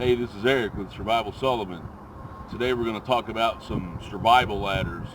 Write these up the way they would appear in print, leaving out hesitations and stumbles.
Hey, this is Eric with Survival Sullivan. Today we're going to talk about some survival ladders.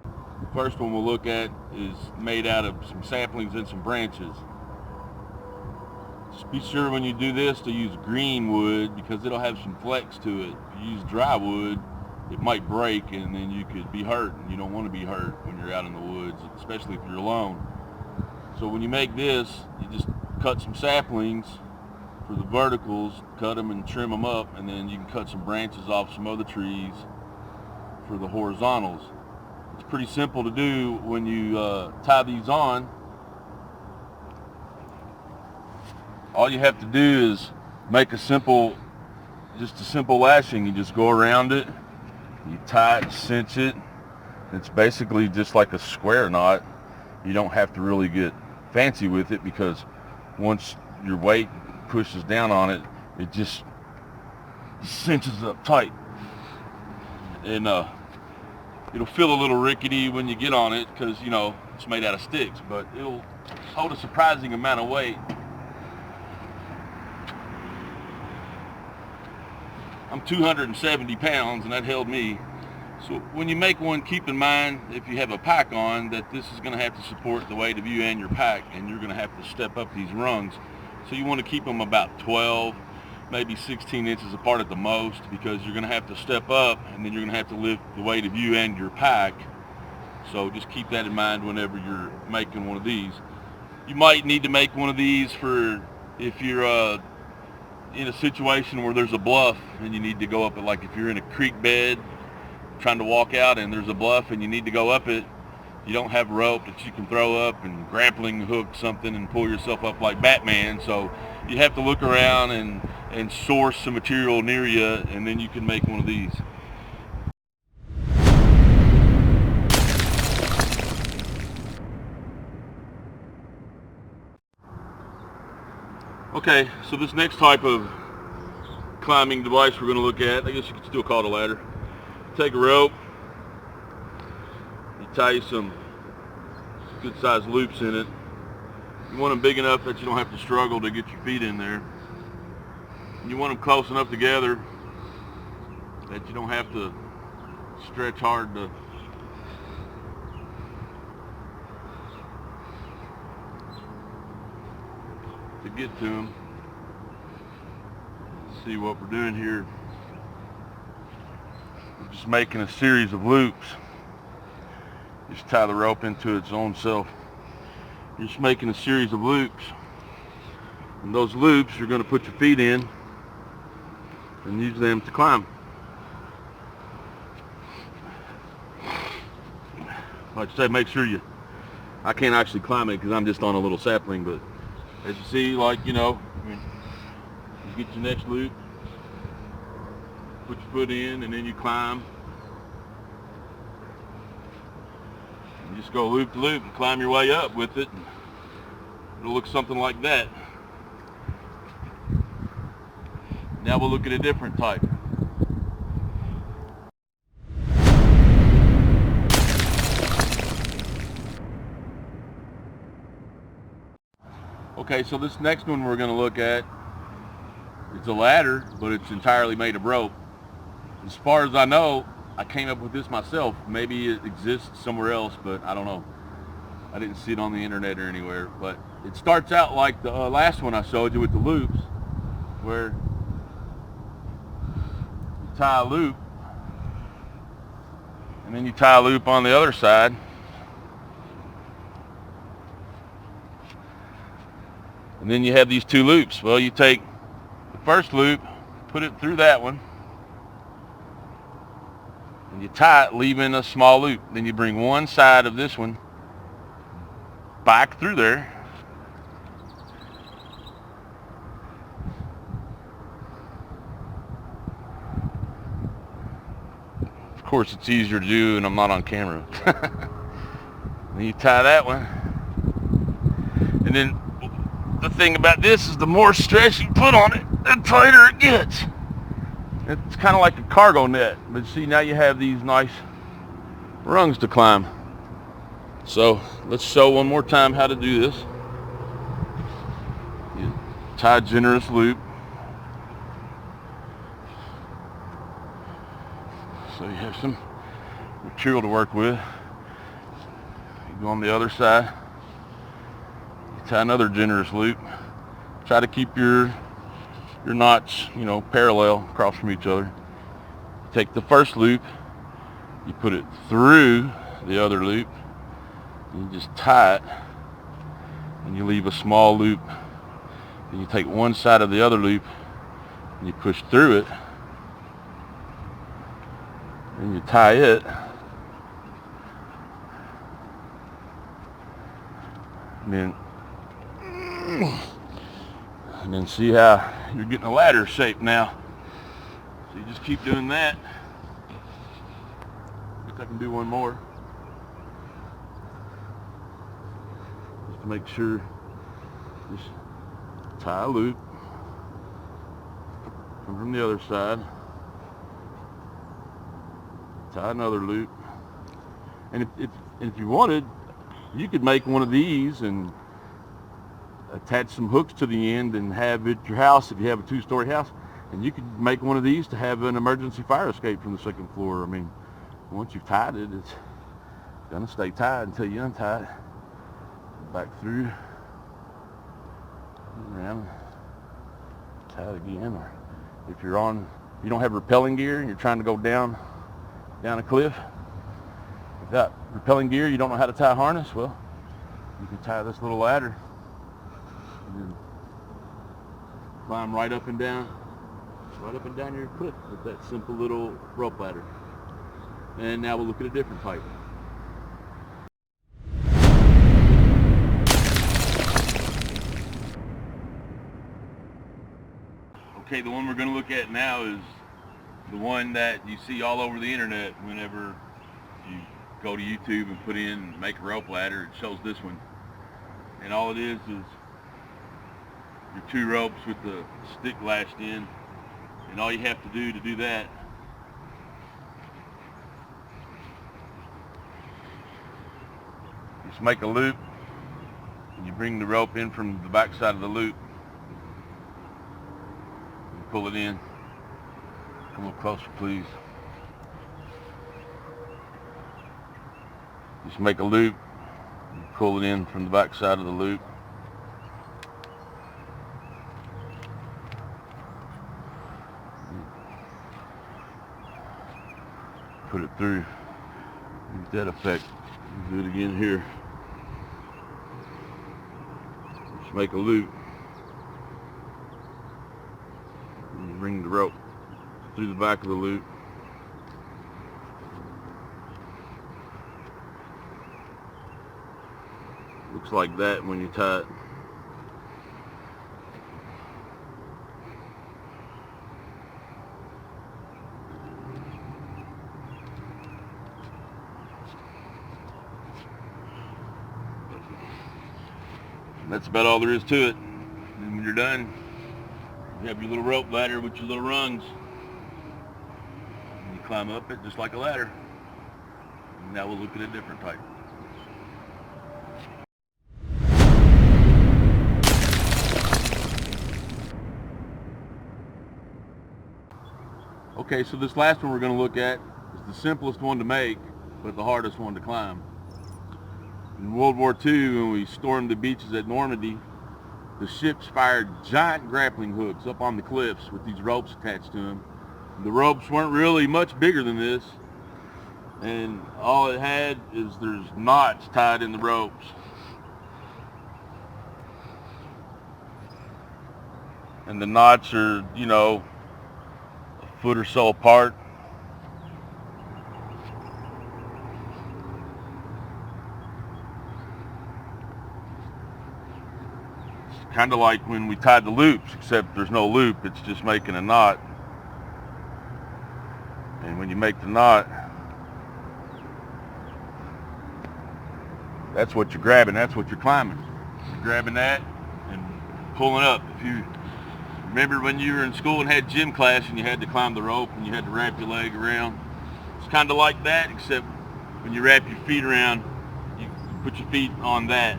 The first one we'll look at is made out of some saplings and some branches. Just be sure when you do this to use green wood because it'll have some flex to it. If you use dry wood, it might break and then you could be hurt, and you don't want to be hurt when you're out in the woods, especially if you're alone. So when you make this, you just cut some saplings for the verticals, cut them and trim them up, and then you can cut some branches off some other trees for the horizontals. It's pretty simple to do when you tie these on. All you have to do is make just a simple lashing. You just go around it, you tie it, cinch it. It's basically just like a square knot. You don't have to really get fancy with it because once your weight pushes down on it, it just cinches up tight. And it'll feel a little rickety when you get on it because, you know, it's made out of sticks, but it'll hold a surprising amount of weight. I'm 270 pounds, and that held me. So when you make one, keep in mind, if you have a pack on, that this is going to have to support the weight of you and your pack, and you're going to have to step up these rungs. So you want to keep them about 12, maybe 16 inches apart at the most, because you're going to have to step up, and then you're going to have to lift the weight of you and your pack. So just keep that in mind whenever you're making one of these. You might need to make one of these for if you're in a situation where there's a bluff and you need to go up it, like if you're in a creek bed trying to walk out and there's a bluff and you need to go up it, you don't have a rope that you can throw up and grappling hook something and pull yourself up like Batman. So you have to look around and source some material near you, and then you can make one of these. Okay, so this next type of climbing device we're going to look at, I guess you could still call it a ladder. Take a rope, you tie you some good sized loops in it. You want them big enough that you don't have to struggle to get your feet in there. And you want them close enough together that you don't have to stretch hard to get to them. Let's see what we're doing here. We're just making a series of loops. Just tie the rope into its own self. You're just making a series of loops. And those loops you're going to put your feet in and use them to climb. Like I said, make sure I can't actually climb it because I'm just on a little sapling, but as you see, like, you know, you get your next loop, put your foot in, and then you climb. You just go loop to loop and climb your way up with it. It'll look something like that. Now we'll look at a different type. Okay, so this next one we're going to look at, it's a ladder, but it's entirely made of rope. As far as I know, I came up with this myself. Maybe it exists somewhere else, but I don't know. I didn't see it on the internet or anywhere. But it starts out like the last one I showed you with the loops, where you tie a loop, and then you tie a loop on the other side. And then you have these two loops. Well, you take the first loop, put it through that one, and you tie it, leaving a small loop. Then you bring one side of this one back through there. Of course, it's easier to do and I'm not on camera. Then you tie that one. And then the thing about this is the more stress you put on it, the tighter it gets. It's kind of like a cargo net, but see, now you have these nice rungs to climb. So let's show one more time how to do this. You tie a generous loop. So you have some material to work with. You go on the other side. You tie another generous loop. Try to keep your knots, parallel across from each other. Take the first loop, you put it through the other loop, and you just tie it, and you leave a small loop. Then you take one side of the other loop, and you push through it, and you tie it, and then see how you're getting a ladder shape now. So you just keep doing that. If I can do one more, just to make sure. Just tie a loop, come from the other side, tie another loop, and if you wanted, you could make one of these and attach some hooks to the end and have it your house if you have a 2-story house, and you could make one of these to have an emergency fire escape from the 2nd floor. I mean, once you've tied it, it's gonna stay tied until you untie it. Back through, around, tie it again. Or if you don't have rappelling gear and you're trying to go down a cliff without rappelling gear, you don't know how to tie a harness, well, you can tie this little ladder and then climb right up and down your cliff with that simple little rope ladder. And now we'll look at a different pipe. Okay, the one we're going to look at now is the one that you see all over the internet whenever you go to YouTube and put in make a rope ladder. It shows this one. And all it is your 2 ropes with the stick lashed in. And all you have to do that is make a loop, and you bring the rope in from the back side of the loop. Pull it in. Come a little closer, please. Just make a loop, and pull it in from the back side of the loop. Put it through. Get that effect. Do it again here. Just make a loop. Bring the rope through the back of the loop. Looks like that when you tie it. And that's about all there is to it. And when you're done, you have your little rope ladder with your little rungs. And you climb up it just like a ladder. And now we'll look at a different type. Okay, so this last one we're going to look at is the simplest one to make, but the hardest one to climb. In World War II, when we stormed the beaches at Normandy, the ships fired giant grappling hooks up on the cliffs with these ropes attached to them. The ropes weren't really much bigger than this, and all it had is there's knots tied in the ropes. And the knots are, a foot or so apart. Kind of like when we tied the loops, except there's no loop, it's just making a knot. And when you make the knot, that's what you're grabbing, that's what you're climbing. You're grabbing that and pulling up. If you remember when you were in school and had gym class and you had to climb the rope and you had to wrap your leg around, it's kind of like that, except when you wrap your feet around, you put your feet on that.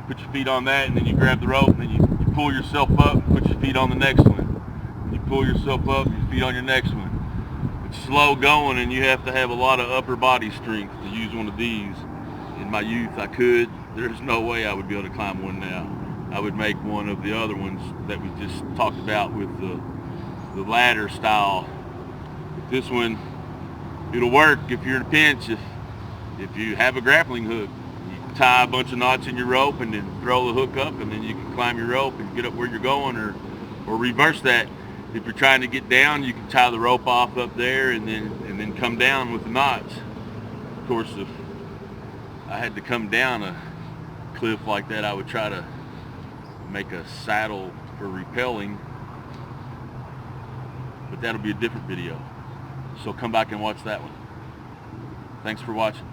Put your feet on that, and then you grab the rope, and then you pull yourself up, and put your feet on the next one. You pull yourself up, and your feet on your next one. It's slow going, and you have to have a lot of upper body strength to use one of these. In my youth, I could. There's no way I would be able to climb one now. I would make one of the other ones that we just talked about with the ladder style. This one, it'll work if you're in a pinch. If you have a grappling hook, you tie a bunch of knots in your rope and then throw the hook up, and then you can climb your rope and get up where you're going, or reverse that. If you're trying to get down, you can tie the rope off up there and then come down with the knots. Of course, if I had to come down a cliff like that, I would try to make a saddle for rappelling, but that'll be a different video. So come back and watch that one. Thanks for watching.